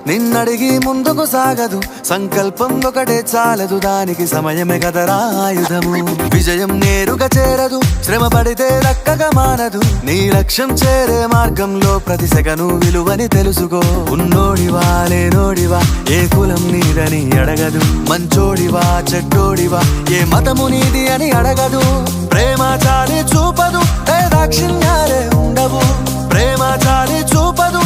నిన్నడిగి ముందుకు సాగదు, సంకల్పం ఒకటే చాలదు, దానికి సమయమే కదరా ఆయుధము. విజయం నేరుగా చేరదు, శ్రమ పడితే దక్కగా మానదు, నీ లక్ష్యం చేరే మార్గంలో ప్రతి సెకను విలువని తెలుసుకో. ఉన్నోడివా లేనోడివా, ఏ కులం నీదని అడగదు, మంచోడివా చెడ్డోడివా, ఏ మతము నీది అని అడగదు. ప్రేమ చాలి చూపదు, దాక్షిణ్యాలే ఉండవు, ప్రేమ చాలి చూపదు,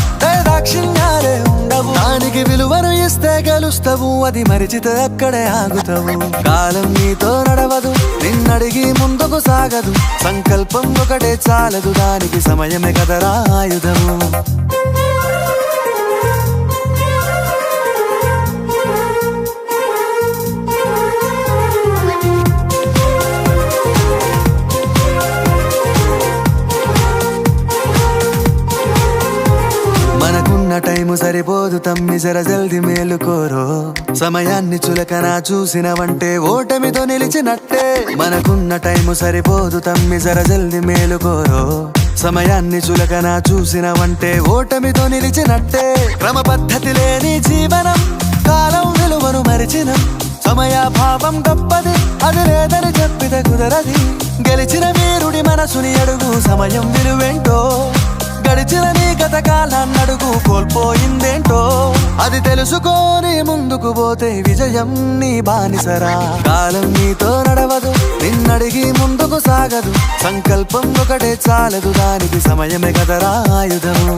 దాక్షిణ్యాలే ఉండవు. దానికి విలువను ఇస్తే గెలుస్తావు, అది మరిచితే అక్కడే ఆగుతావు. కాలం నీతో నడవదు, నిన్నడిగి ముందుకు సాగదు, సంకల్పం ఒకటే చాలదు, దానికి సమయమే కదరా ఆయుధము. మనకున్న టైము సరిపోదు తమ్మి, జర జల్ది మేలుకోరో. సమయాన్ని చులకన చూసినవంటే ఓటమితో నిలిచినట్టే. మనకున్న టైము సరిపోదు తమ్మి, జర జల్ది మేలుకోరో. సమయాన్ని చులకన చూసినవంటే ఓటమితో నిలిచినట్టే. క్రమ పద్ధతి లేని జీవనం, కాలం విలువను మరిచిన సమయాభావం గొప్పది, అది లేదని చెప్పితే కుదరది. గెలిచిన వీరుడి మనసుని అడుగు, సమయం విలువేంటో. గడిచిన నీ గత కాలాన్నడుగు, కోల్పోయిందేంటో. అది తెలుసుకొని ముందుకు పోతే విజయం నీ బానిసరా. కాలం నీతో నడవదు, నిన్నడిగి ముందుకు సాగదు, సంకల్పం ఒకటే చాలదు, దానికి సమయమే కదరా ఆయుధము.